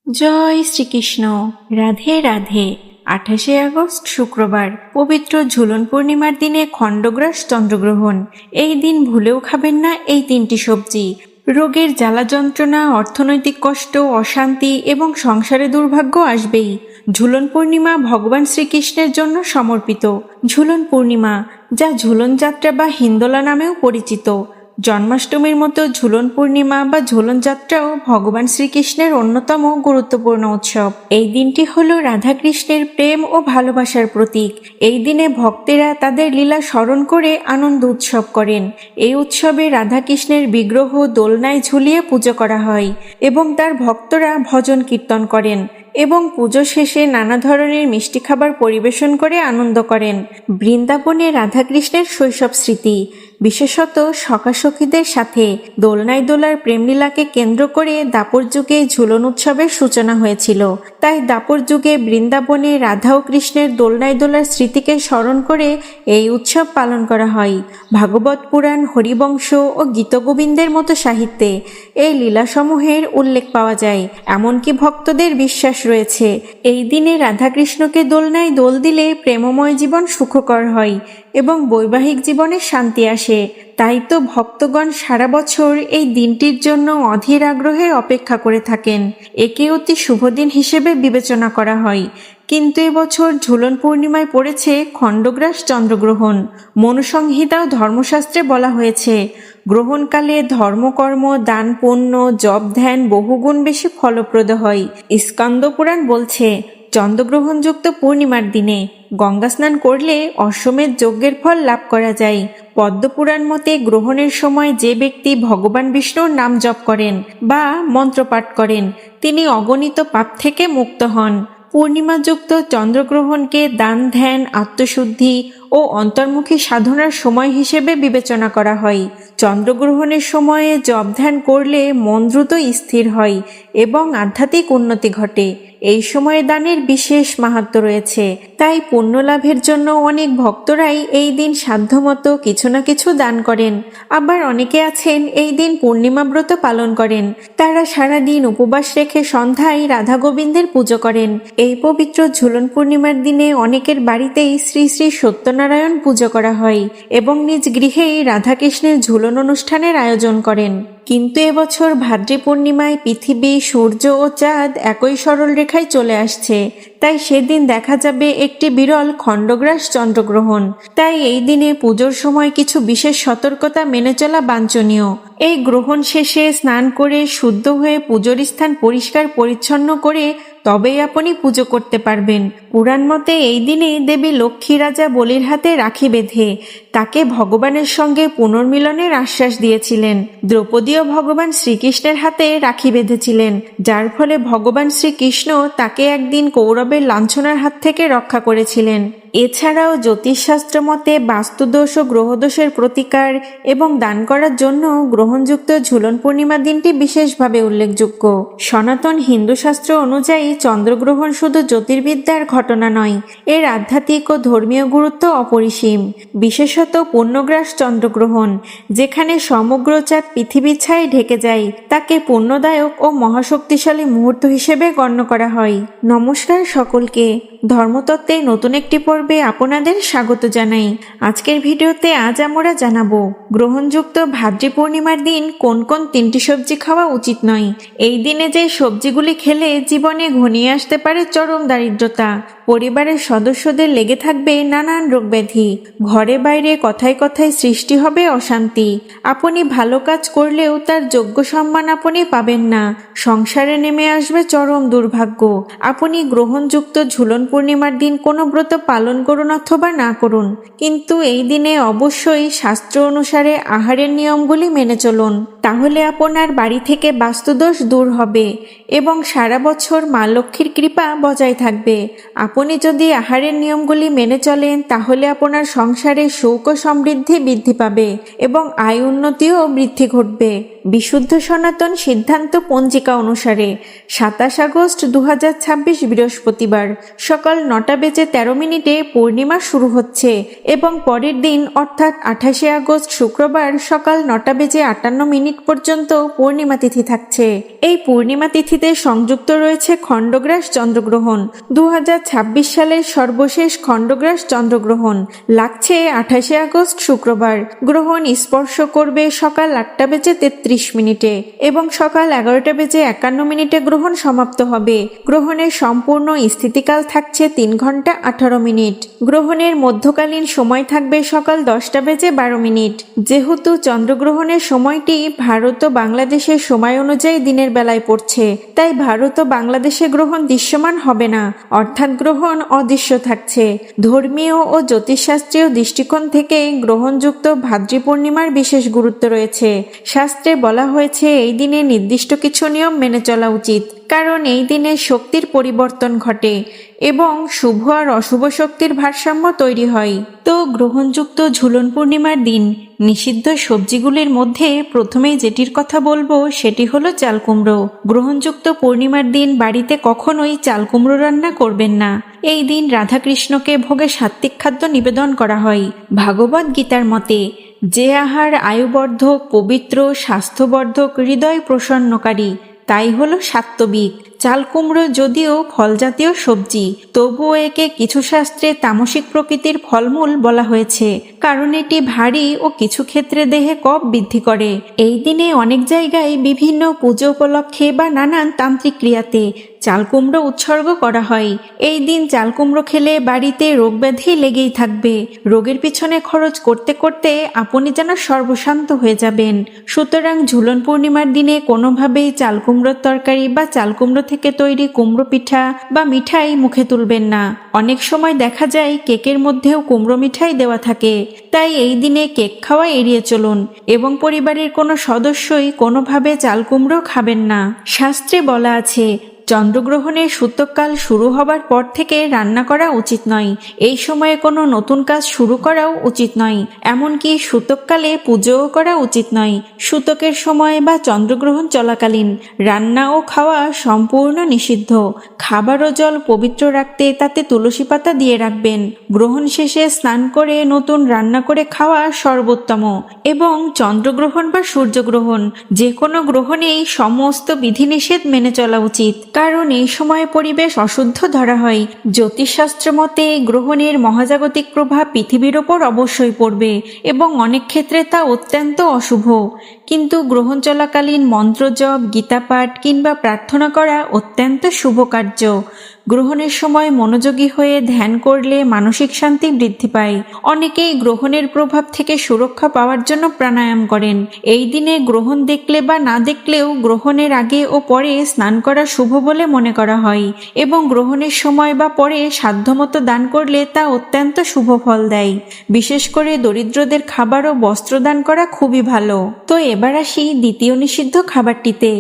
জয় Shrikrishna. Radhe Radhe. 28শে August শুক্রবার, পবিত্র ঝুলন পূর্ণিমার দিনে খণ্ডগ্রাস চন্দ্রগ্রহণ। এই দিন ভুলেও খাবেন না এই তিনটি সবজি। রোগের জ্বালা যন্ত্রণা, অর্থনৈতিক কষ্ট, অশান্তি এবং সংসারে দুর্ভাগ্য আসবেই। ঝুলন পূর্ণিমা ভগবান শ্রীকৃষ্ণের জন্য সমর্পিত। ঝুলন পূর্ণিমা, যা ঝুলন যাত্রা বা হিন্দোলা নামেও পরিচিত। জন্মাষ্টমীর মতো ঝুলন পূর্ণিমা বা ঝুলন যাত্রাও ভগবান শ্রীকৃষ্ণের অন্যতম গুরুত্বপূর্ণ উৎসব। এই দিনটি হল রাধাকৃষ্ণের প্রেম ও ভালোবাসার প্রতীক। এই দিনে ভক্তেরা তাদের লীলা স্মরণ করে আনন্দ উৎসব করেন। এই উৎসবে রাধাকৃষ্ণের বিগ্রহ দোলনায় ঝুলিয়ে পুজো করা হয় এবং তার ভক্তরা ভজন কীর্তন করেন এবং পুজো শেষে নানা ধরনের মিষ্টি খাবার পরিবেশন করে আনন্দ করেন। বৃন্দাবনে রাধাকৃষ্ণের শৈশব স্মৃতি, বিশেষত সখাসখীদের সাথে দোলনায় দোলার প্রেমলীলাকে কেন্দ্র করে দাপর যুগে ঝুলন উৎসবের সূচনা হয়েছিল। তাই দাপর যুগে বৃন্দাবনে রাধা ও কৃষ্ণের দোলনায় দোলার স্মৃতিকে স্মরণ করে এই উৎসব পালন করা হয়। ভাগবত পুরাণ, হরিবংশ ও গীতগোবিন্দের মতো সাহিত্যে এই লীলাসমূহের উল্লেখ পাওয়া যায়। এমনকি ভক্তদের বিশ্বাস রয়েছে এই দিনে রাধাকৃষ্ণকে দোলনায় দোল দিলে প্রেমময় জীবন সুখকর হয় এবং বৈবাহিক জীবনে শান্তি আসে। তাই তো ভক্তগণ সারা বছর এই দিনটির জন্য অধীর আগ্রহে অপেক্ষা করে থাকেন। একে অতি শুভদিন হিসেবে বিবেচনা করা হয়। কিন্তু এবছর ঝুলন পূর্ণিমায় পড়েছে খণ্ডগ্রাস চন্দ্রগ্রহণ। মনুসংহিতা ও ধর্মশাস্ত্রে বলা হয়েছে, গ্রহণকালে ধর্মকর্ম, দান, পুণ্য, জপ, ধ্যান বহুগুণ বেশি ফলপ্রদ হয়। স্কন্দ পুরাণ বলছে, চন্দ্রগ্রহণযুক্ত পূর্ণিমার দিনে গঙ্গা স্নান করলে অশ্বমেধ যজ্ঞের ফল লাভ করা যায়। পদ্মপুরাণ মতে গ্রহণের সময় যে ব্যক্তি ভগবান বিষ্ণুর নাম জপ করেন বা মন্ত্রপাঠ করেন তিনি অগণিত পাপ থেকে মুক্ত হন। পূর্ণিমাযুক্ত চন্দ্রগ্রহণকে দান, ধ্যান, আত্মশুদ্ধি ও অন্তর্মুখী সাধনার সময় হিসেবে বিবেচনা করা হয়। চন্দ্রগ্রহণের সময়ে জপ ধ্যান করলে মন দ্রুত স্থির হয় এবং আধ্যাত্মিক উন্নতি ঘটে। এই সময়ে দানের বিশেষ মাহাত্ম্য রয়েছে। তাই পুণ্য লাভের জন্য অনেক ভক্তরাই এই দিন সাধ্যমতো কিছু না কিছু দান করেন। আবার অনেকে আছেন এই দিন পূর্ণিমা ব্রত পালন করেন। তারা সারাদিন উপবাস রেখে সন্ধ্যায় রাধা গোবিন্দের পুজো করেন। এই পবিত্র ঝুলন পূর্ণিমার দিনে অনেকের বাড়িতেই শ্রী শ্রী সত্যনারায়ণ পুজো করা হয় এবং নিজ গৃহেই রাধাকৃষ্ণের ঝুলন অনুষ্ঠানের আয়োজন করেন। কিন্তু এবছর ভাদ্রী পূর্ণিমায় পৃথিবী, সূর্য ও চাঁদ একই সরল রেখায় চলে আসছে। তাই সেদিন দেখা যাবে একটি বিরল খণ্ডগ্রাস চন্দ্রগ্রহণ। তাই এই দিনে পুজোর সময় কিছু বিশেষ সতর্কতা মেনে চলা বাঞ্ছনীয়। এই গ্রহণ শেষে স্নান করে শুদ্ধ হয়ে পুজোর স্থান পরিষ্কার পরিচ্ছন্ন করে তবেই আপনি পুজো করতে পারবেন। পুরাণ মতে এই দিনে দেবী লক্ষ্মী রাজা বলির হাতে রাখি বেঁধে তাকে ভগবানের সঙ্গে পুনর্মিলনের আশ্বাস দিয়েছিলেন। দ্রৌপদীও ভগবান শ্রীকৃষ্ণের হাতে রাখি বেঁধেছিলেন, যার ফলে ভগবান শ্রীকৃষ্ণ তাকে একদিন কৌরবের লাঞ্ছনার হাত থেকে রক্ষা করেছিলেন। এছাড়াও জ্যোতিষশাস্ত্র মতে বাস্তুদোষ ও গ্রহদোষের প্রতিকার এবং দান করার জন্য গ্রহণযুক্ত ঝুলন পূর্ণিমা দিনটি বিশেষভাবে উল্লেখযোগ্য। সনাতন হিন্দু শাস্ত্র অনুযায়ী চন্দ্রগ্রহণ শুধু জ্যোতির্বিদ্যার ঘটনা নয়, এর আধ্যাত্মিক ও ধর্মীয় গুরুত্ব অপরিসীম। বিশেষত পূর্ণগ্রাস চন্দ্রগ্রহণ, যেখানে সমগ্র চাঁদ পৃথিবীর ছায়ায় ঢেকে যায়, তাকে পুণ্যদায়ক ও মহাশক্তিশালী মুহূর্ত হিসেবে গণ্য করা হয়। নমস্কার সকলকে, ধর্মতত্ত্বের নতুন একটি পর্বে আপনাদের স্বাগত জানাই। আজকের ভিডিওতে আজ আমরা জানাবো গ্রহণযুক্ত ভাদ্রী পূর্ণিমার দিন কোন কোন তিনটি সবজি খাওয়া উচিত নয়। এই দিনে যে সবজিগুলি খেলে জীবনে ঘনিয়ে আসতে পারে চরম দারিদ্রতা, পরিবারের সদস্যদের লেগে থাকবে নানান রোগ ব্যাধি, ঘরে বাইরে কথায় কথায় সৃষ্টি হবে অশান্তি, আপনি ভালো কাজ করলেও তার যোগ্য সম্মান আপনি পাবেন না, সংসারে নেমে আসবে চরম দুর্ভাগ্য। আপনি গ্রহণযুক্ত ঝুলন পূর্ণিমার দিন কোনো ব্রত পালন করুন অথবা না করুন, কিন্তু এই দিনে অবশ্যই শাস্ত্র অনুসারে আহারের নিয়মগুলি মেনে চলুন। তাহলে আপনার বাড়ি থেকে বাস্তুদোষ দূর হবে এবং সারা বছর মা লক্ষ্মীর কৃপা বজায় থাকবে। আপনি যদি আহারের নিয়মগুলি মেনে চলেন তাহলে আপনার সংসারে সুখ ও সমৃদ্ধি বৃদ্ধি পাবে এবং আয় উন্নতিও বৃদ্ধি ঘটবে। বিশুদ্ধ সনাতন সিদ্ধান্ত পঞ্জিকা অনুসারে 27 আগস্ট 2026 বৃহস্পতিবার সকাল 9:13 পূর্ণিমা শুরু হচ্ছে এবং পরের দিন অর্থাৎ 28 আগস্ট শুক্রবার সকাল 9:58 পর্যন্ত পূর্ণিমা তিথি থাকছে। এই পূর্ণিমা তিথিতে সংযুক্ত রয়েছে খণ্ডগ্রাস চন্দ্রগ্রহণ। 2026 সালের সর্বশেষ খণ্ডগ্রাস চন্দ্রগ্রহণ লাগছে 28 আগস্ট শুক্রবার। গ্রহণ স্পর্শ করবে সকাল 8:33 এবং সকাল 11:51 গ্রহণ সমাপ্ত হবে। গ্রহণের সম্পূর্ণ স্থিতিকাল থাকছে 3 ঘন্টা 18 মিনিট। গ্রহণের মধ্যকালীন সময় থাকবে সকাল 10:12। যেহেতু চন্দ্রগ্রহণের সময়টি ভারত ও বাংলাদেশের সময় অনুযায়ী দিনের বেলায় পড়ছে, তাই ভারত ও বাংলাদেশে গ্রহণ দৃশ্যমান হবে না, অর্থাৎ গ্রহণ অদৃশ্য থাকছে। ধর্মীয় ও জ্যোতিষশাস্ত্রীয় দৃষ্টিকোণ থেকে গ্রহণযুক্ত ভাদ্রী পূর্ণিমার বিশেষ গুরুত্ব রয়েছে। শাস্ত্রে বলা হয়েছে এই দিনে নির্দিষ্ট কিছু নিয়ম মেনে চলা উচিত, কারণ এই দিনে শক্তির পরিবর্তন ঘটে এবং শুভ আর অশুভ শক্তির ভারসাম্য তৈরি হয়। তো গ্রহণযুক্ত ঝুলন পূর্ণিমার দিন নিষিদ্ধ সবজিগুলির মধ্যে প্রথমেই যেটির কথা বলবো সেটি হলো চাল কুমড়ো। গ্রহণযুক্ত পূর্ণিমার দিন বাড়িতে কখনোই চাল কুমড়ো রান্না করবেন না। এই দিন রাধাকৃষ্ণকে ভোগে সাত্ত্বিক খাদ্য নিবেদন করা হয়। ভাগবত গীতার মতে যে আহার আয়ুবর্ধক, পবিত্র, স্বাস্থ্যবর্ধক, হৃদয় প্রসন্নকারী তাই হলো সাত্ত্বিক। চাল কুমড়ো যদিও ফলজাতীয় সবজি, তবুও একে কিছু শাস্ত্রে তামসিক প্রকৃতির ফলমূল বলা হয়েছে, কারণ এটি ভারী ও কিছু ক্ষেত্রে দেহে কফ বৃদ্ধি করে। এই দিনে অনেক জায়গায় বিভিন্ন পুজো উপলক্ষে বা নানান তান্ত্রিক ক্রিয়াতে চাল কুমড়ো উৎসর্গ করা হয়। এই দিন চাল কুমড়ো খেলে বাড়িতে রোগ ব্যাধি লেগেই থাকবে। রোগের পিছনে খরচ করতে করতে আপনি যেন সর্বশান্ত হয়ে যাবেন। সুতরাং ঝুলন পূর্ণিমার দিনে কোনোভাবেই চাল কুমড়োর তরকারি বা চাল কুমড়ো থেকে তৈরি কুমড়ো পিঠা বা মিঠাই মুখে তুলবেন না। অনেক সময় দেখা যায় কেকের মধ্যেও কুমড়ো মিঠাই দেওয়া থাকে, তাই এই দিনে কেক খাওয়া এড়িয়ে চলুন এবং পরিবারের কোনো সদস্যই কোনোভাবে চাল কুমড়ো খাবেন না। শাস্ত্রে বলা আছে চন্দ্রগ্রহণের সূতককাল শুরু হবার পর থেকে রান্না করা উচিত নয়। এই সময়ে কোনো নতুন কাজ শুরু করাও উচিত নয়, এমনকি সূতককালে পুজোও করা উচিত নয়। সূতকের সময় বা চন্দ্রগ্রহণ চলাকালীন রান্না ও খাওয়া সম্পূর্ণ নিষিদ্ধ। খাবার ও জল পবিত্র রাখতে তাতে তুলসী পাতা দিয়ে রাখবেন। গ্রহণ শেষে স্নান করে নতুন রান্না করে খাওয়া সর্বোত্তম। এবং চন্দ্রগ্রহণ বা সূর্যগ্রহণ যে কোনো গ্রহণেই সমস্ত বিধিনিষেধ মেনে চলা উচিত, কারণ এই সময় পরিবেশ অশুদ্ধ ধরা হয়। জ্যোতিষশাস্ত্র মতে গ্রহণের মহাজাগতিক প্রভাব পৃথিবীর ওপর অবশ্যই পড়বে এবং অনেক ক্ষেত্রে তা অত্যন্ত অশুভ। কিন্তু গ্রহণ চলাকালীন মন্ত্র জপ, গীতাপাঠ কিংবা প্রার্থনা করা অত্যন্ত শুভ কার্য। গ্রহণের সময় মনোযোগী হয়ে ধ্যান করলে মানসিক শান্তি বৃদ্ধি পায়। অনেকেই গ্রহণের প্রভাব থেকে সুরক্ষা পাওয়ার জন্য প্রাণায়াম করেন। এই দিনে গ্রহণ দেখলে বা না দেখলেও গ্রহণের আগে ও পরে স্নান করা শুভ বলে মনে করা হয় এবং গ্রহণের সময় বা পরে সাধ্যমতো দান করলে তা অত্যন্ত শুভ ফল দেয়। বিশেষ করে দরিদ্রদের খাবার ও বস্ত্র দান করা খুবই ভালো। তো এবার আসি দ্বিতীয় নিষিদ্ধ খাবারটিতে।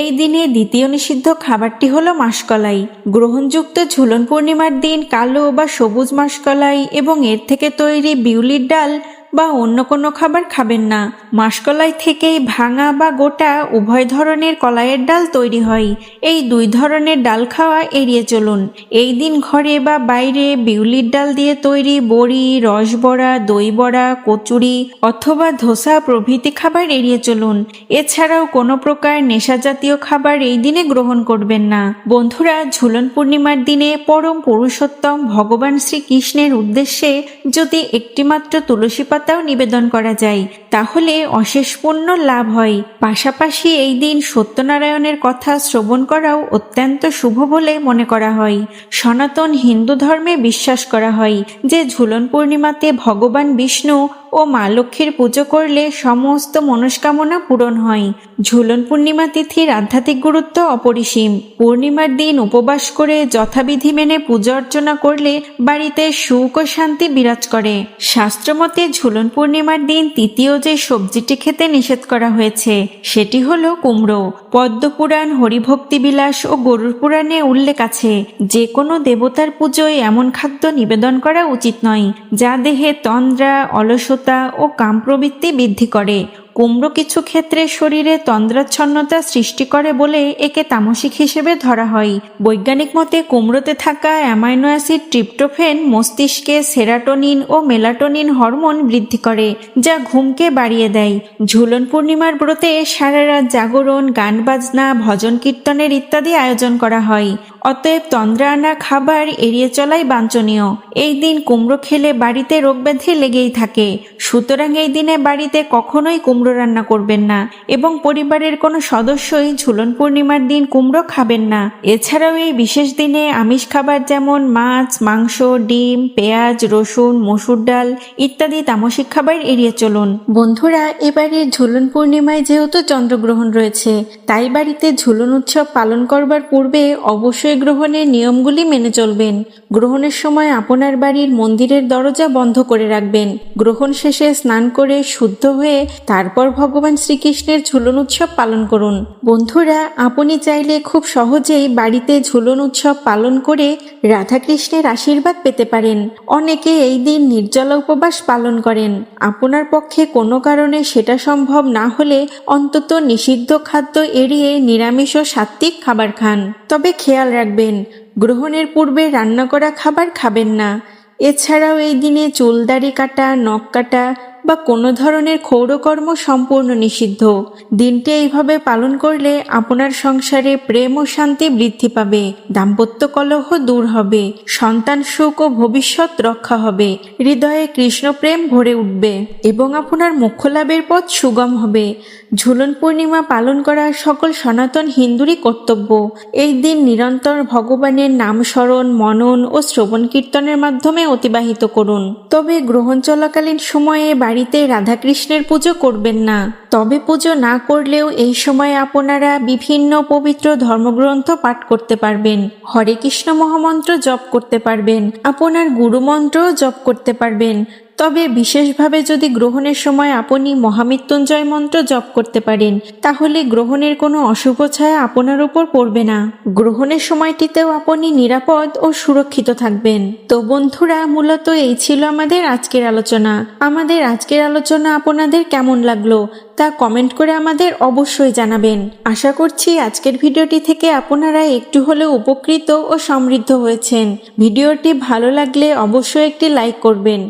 এই দিনে দ্বিতীয় নিষিদ্ধ খাবারটি হলো মাসকলাই। গ্রহণযুক্ত ঝুলন পূর্ণিমার দিন কালো বা সবুজ মাসকলাই এবং এর থেকে তৈরি বিউলির ডাল বা অন্য কোনো খাবার খাবেন না। মাসকলাই থেকেই ভাঙা বা গোটা উভয় ধরনের কলাইয়ের ডাল তৈরি হয়। এই দুই ধরনের ডাল খাওয়া এড়িয়ে চলুন। এই দিন ঘরে বা বাইরে বিউলির ডাল দিয়ে তৈরি বড়ি, রসবড়া, দই বড়া, কচুরি অথবা ধোসা প্রভৃতি খাবার এড়িয়ে চলুন। এছাড়াও কোনো প্রকার নেশাজাতীয় খাবার এই দিনে গ্রহণ করবেন না। বন্ধুরা, ঝুলন পূর্ণিমার দিনে পরম পুরুষোত্তম ভগবান শ্রীকৃষ্ণের উদ্দেশ্যে যদি একটিমাত্র তুলসী পাতাও নিবেদন করা যায় তাহলে অশেষ পুণ্য লাভ হয়। পাশাপাশি এই দিন সত্যনারায়ণের কথা শ্রবণ করাও অত্যন্ত শুভ বলে মনে করা হয়। সনাতন হিন্দু ধর্মে বিশ্বাস করা হয় যে ঝুলন পূর্ণিমাতে ভগবান বিষ্ণু ও মা লক্ষ্মীর পুজো করলে সমস্ত মনস্কামনা পূরণ হয়। ঝুলন পূর্ণিমা তিথির আধ্যাত্মিক গুরুত্ব অপরিসীম। পূর্ণিমার দিন উপবাস করে যথাবিধি মেনে পূজা অর্চনা করলে বাড়িতে সুখ ও শান্তি বিরাজ করে। শাস্ত্রমতে ঝুলন পূর্ণিমার দিন তৃতীয় যে সবজিটি খেতে নিষেধ করা হয়েছে সেটি হলো কুমড়ো। পদ্মপুরাণ, হরিভক্তি বিলাস ও গরুর পুরাণে উল্লেখ আছে যে কোনো দেবতার পুজোয় এমন খাদ্য নিবেদন করা উচিত নয় যা দেহে তন্দ্রা, অলসতা ও কাম প্রবৃত্তি বৃদ্ধি করে। কুমড়ো কিছু ক্ষেত্রে শরীরে তন্দ্রাচ্ছন্নতা সৃষ্টি করে বলে একে তামসিক হিসেবে ধরা হয়। বৈজ্ঞানিক মতে কুমড়োতে থাকা অ্যামাইনো অ্যাসিড ট্রিপ্টোফেন মস্তিষ্কে সেরাটোনিন ও মেলাটোনিন হরমোন বৃদ্ধি করে, যা ঘুমকে বাড়িয়ে দেয়। ঝুলন পূর্ণিমার ব্রতে সারা রাত জাগরণ, গান বাজনা, ভজন কীর্তনের ইত্যাদি আয়োজন করা হয়। অতএব তন্দ্রা আনা খাবার এড়িয়ে চলাই বাঞ্ছনীয়। এই দিন কুমড়ো খেলে বাড়িতে রোগব্যাধি লেগেই থাকে। সুতরাং এই দিনে বাড়িতে কখনোই কুমড়ো রান্না করবেন না এবং পরিবারের কোনো সদস্যই ঝুলন পূর্ণিমার দিন কুমড়ো খাবেন না। এছাড়াও এই বিশেষ দিনে আমিষ খাবার যেমন মাছ, মাংস, ডিম, পেঁয়াজ, রসুন, মসুর ডাল ইত্যাদি তামসিক খাবার এড়িয়ে চলুন। বন্ধুরা, এবারে ঝুলন পূর্ণিমায় যেহেতু চন্দ্রগ্রহণ রয়েছে, তাই বাড়িতে ঝুলন উৎসব পালন করবার পূর্বে অবশ্যই গ্রহণের নিয়মগুলি মেনে চলবেন। গ্রহণের সময় আপনার বাড়ির মন্দিরের দরজা বন্ধ করে রাখবেন। গ্রহণ শেষে স্নান করে শুদ্ধ হয়ে তারপর ভগবান শ্রীকৃষ্ণের ঝুলন উৎসব পালন করুন। বন্ধুরা, আপনি চাইলে খুব সহজেই বাড়িতে ঝুলন উৎসব পালন করে রাধাকৃষ্ণের আশীর্বাদ পেতে পারেন। অনেকে এই দিন নির্জলা উপবাস পালন করেন। আপনার পক্ষে কোনো কারণে সেটা সম্ভব না হলে অন্তত নিষিদ্ধ খাদ্য এড়িয়ে নিরামিষ ও সাত্ত্বিক খাবার খান। তবে খেয়াল রাখবেন, গ্রহণের পূর্বে রান্না করা খাবার খাবেন না। এছাড়াও এই দিনে চুল দাড়ি কাটা, নখ কাটা বা কোনো ধরনের ক্ষৌরকর্ম সম্পূর্ণ নিষিদ্ধ। দিনটি এইভাবে পালন করলে আপনার সংসারে প্রেম ও শান্তি বৃদ্ধি পাবে, দাম্পত্য কলহ দূর হবে, সন্তান সুখ ও ভবিষ্যৎ রক্ষা হবে, হৃদয়ে কৃষ্ণ প্রেম ভরে উঠবে এবং আপনার মোক্ষ লাভের পথ সুগম হবে। ঝুলন পূর্ণিমা পালন করা সকল সনাতন হিন্দুরই কর্তব্য। এই দিন নিরন্তর ভগবানের নাম স্মরণ, মনন ও শ্রবণ কীর্তনের মাধ্যমে অতিবাহিত করুন। তবে গ্রহণ চলাকালীন সময়ে বাড়িতে রাধাকৃষ্ণের পুজো করবেন না। তবে পুজো না করলেও এই সময় আপনারা বিভিন্ন পবিত্র ধর্মগ্রন্থ পাঠ করতে পারবেন, হরে কৃষ্ণ মহামন্ত্র জপ করতে পারবেন, আপনার গুরুমন্ত্র জপ করতে পারবেন। তবে বিশেষভাবে যদি গ্রহণের সময় আপনি মহামৃত্যুঞ্জয় মন্ত্র জপ করতে পারেন, তাহলে গ্রহণের কোনো অশুভ ছায়া আপনার উপর পড়বে না। গ্রহণের সময়টিতেও আপনি নিরাপদ ও সুরক্ষিত থাকবেন। তো বন্ধুরা, মূলত এই ছিল আমাদের আজকের আলোচনা। আমাদের আজকের আলোচনা আপনাদের কেমন লাগলো তা কমেন্ট করে আমাদের অবশ্যই জানাবেন। আশা করছি আজকের ভিডিওটি থেকে আপনারা একটু হলেও উপকৃত ও সমৃদ্ধ হয়েছেন। ভিডিওটি ভালো লাগলে অবশ্যই একটি লাইক করবেন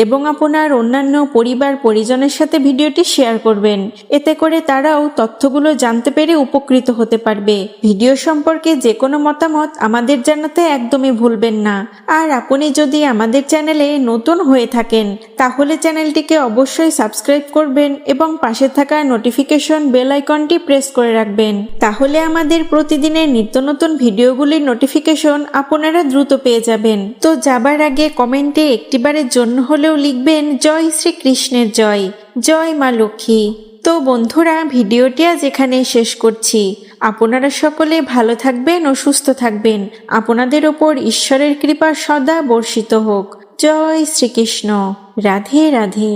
এবং আপনার অন্যান্য পরিবার পরিজনের সাথে ভিডিওটি শেয়ার করবেন। এতে করে তারাও তথ্যগুলো জানতে পেরে উপকৃত হতে পারবে। ভিডিও সম্পর্কে যে কোনো মতামত আমাদের জানাতে একদমই ভুলবেন না। আর আপনি যদি আমাদের চ্যানেলে নতুন হয়ে থাকেন তাহলে চ্যানেলটিকে অবশ্যই সাবস্ক্রাইব করবেন এবং পাশে থাকা নোটিফিকেশন বেল আইকনটি প্রেস করে রাখবেন। তাহলে আমাদের প্রতিদিনের নিত্য নতুন ভিডিওগুলির নোটিফিকেশন আপনারা দ্রুত পেয়ে যাবেন। তো যাবার আগে কমেন্টে একটিবারের জন্য হলেও লিখবেন জয় শ্রীকৃষ্ণের জয়, জয় মা লক্ষ্মী। তো বন্ধুরা, ভিডিওটি আজ এখানে শেষ করছি। আপনারা সকলে ভালো থাকবেন ও সুস্থ থাকবেন। আপনাদের ওপর ঈশ্বরের কৃপা সদা বর্ষিত হোক। জয় শ্রীকৃষ্ণ। রাধে রাধে।